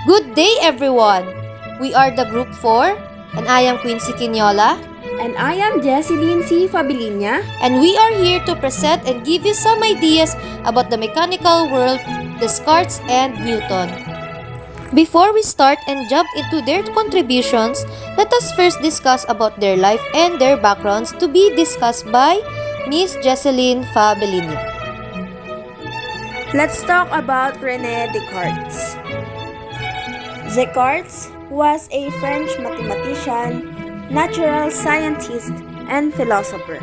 Good day, everyone! We are the Group 4, and I am Quincy Quinola. And I am Jesseline C. Fabilinia. And we are here to present and give you some ideas about the mechanical world, Descartes and Newton. Before we start and jump into their contributions, let us first discuss about their life and their backgrounds to be discussed by Miss Jesseline Fabilinia. Let's talk about René Descartes. Descartes was a French mathematician, natural scientist, and philosopher.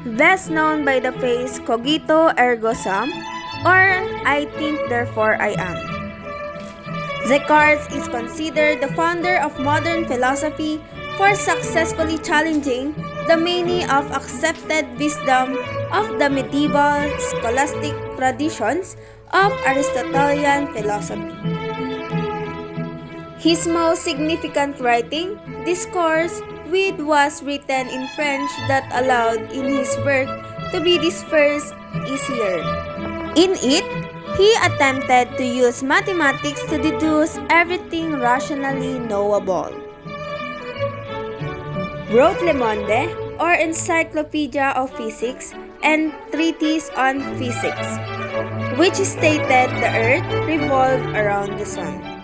Best known by the phrase cogito ergo sum, or I think therefore I am. Descartes is considered the founder of modern philosophy for successfully challenging the many of accepted wisdom of the medieval scholastic traditions of Aristotelian philosophy. His most significant writing, Discourse, was written in French that allowed in his work to be dispersed easier. In it, he attempted to use mathematics to deduce everything rationally knowable. Wrote Le Monde, or Encyclopedia of Physics, and Treatise on Physics, which stated the Earth revolved around the Sun.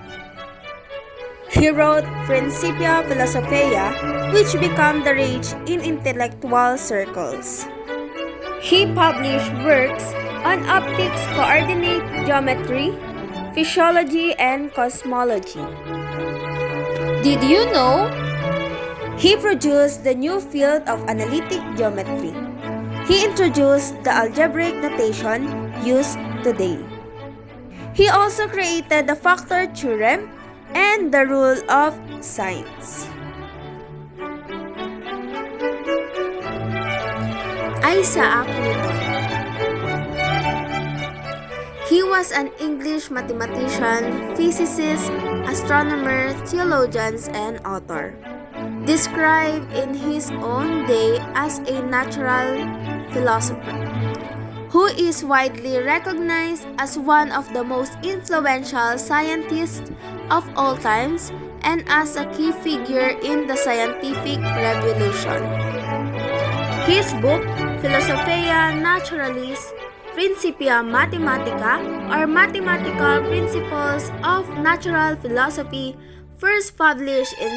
He wrote Principia Philosophiae, which became the rage in intellectual circles. He published works on optics, coordinate geometry, physiology, and cosmology. Did you know? He produced the new field of analytic geometry. He introduced the algebraic notation used today. He also created the factor theorem and the rule of signs. Isaac Newton. He was an English mathematician, physicist, astronomer, theologian, and author. Described in his own day as a natural philosopher, who is widely recognized as one of the most influential scientists of all times and as a key figure in the scientific revolution. His book, Philosophiae Naturalis Principia Mathematica, or Mathematical Principles of Natural Philosophy, first published in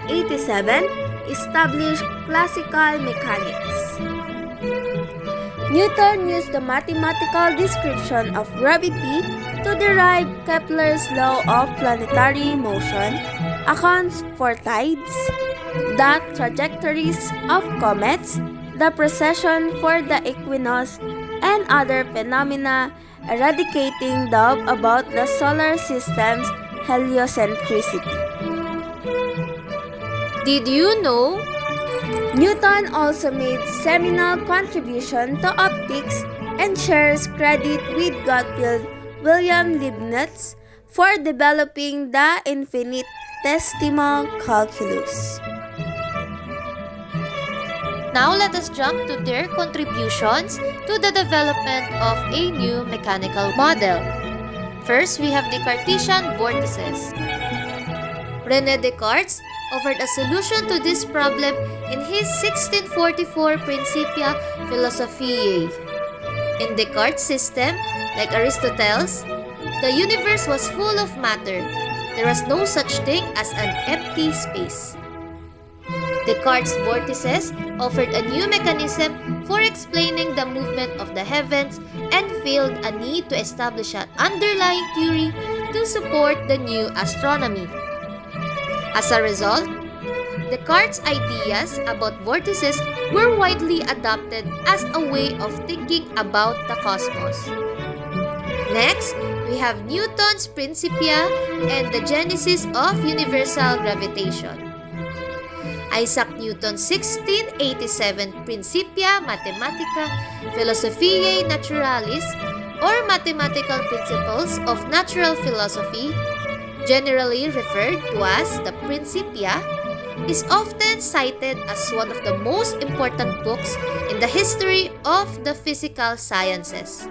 1687, established classical mechanics. Newton used the mathematical description of gravity to derive Kepler's law of planetary motion, accounts for tides, the trajectories of comets, the precession for the equinox, and other phenomena, eradicating doubt about the solar system's heliocentricity. Did you know? Newton also made seminal contribution to optics and shares credit with Gottfried Wilhelm Leibniz for developing the infinitesimal calculus. Now let us jump to their contributions to the development of a new mechanical model. First, we have the Cartesian vortices. René Descartes offered a solution to this problem in his 1644 Principia Philosophiae. In Descartes' system, like Aristotle's, the universe was full of matter. There was no such thing as an empty space. Descartes' vortices offered a new mechanism for explaining the movement of the heavens and filled a need to establish an underlying theory to support the new astronomy. As a result, Descartes' ideas about vortices were widely adopted as a way of thinking about the cosmos. Next, we have Newton's Principia and the genesis of universal gravitation. Isaac Newton's 1687 Principia Mathematica Philosophiae Naturalis, or Mathematical Principles of Natural Philosophy, generally referred to as the Principia, is often cited as one of the most important books in the history of the physical sciences.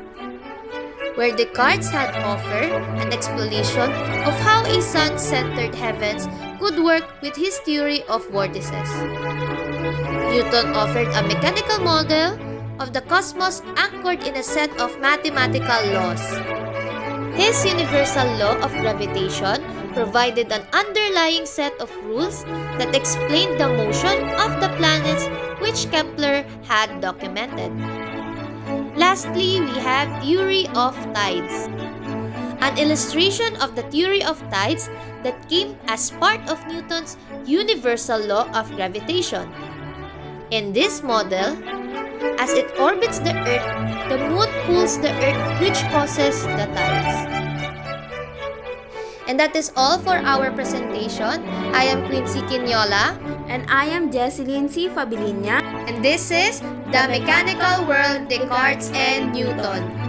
where Descartes had offered an explanation of how a sun-centered heavens could work with his theory of vortices. Newton offered a mechanical model of the cosmos anchored in a set of mathematical laws. His universal law of gravitation provided an underlying set of rules that explained the motion of the planets which Kepler had documented. Lastly, we have theory of tides, an illustration of the theory of tides that came as part of Newton's universal law of gravitation. In this model, as it orbits the Earth, the Moon pulls the Earth, which causes the tides. And that is all for our presentation. I am Quincy Quinola. And I am Jesseline C. Fabilinia. And this is The Mechanical World, Descartes and Newton.